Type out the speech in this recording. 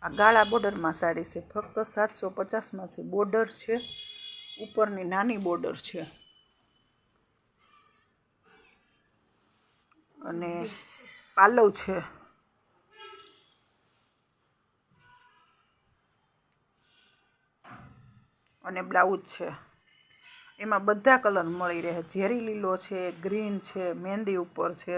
આ ગાળા બોર્ડરમાં સાડી છે, ફક્ત 750માં છે। બોર્ડર છે, ઉપરની નાની બોર્ડર છે અને પાલવ છે અને બ્લાઉઝ છે। એમાં બધા કલર મળી રહે, ઝેરી લીલો છે, ગ્રીન છે, મહેંદી ઉપર છે।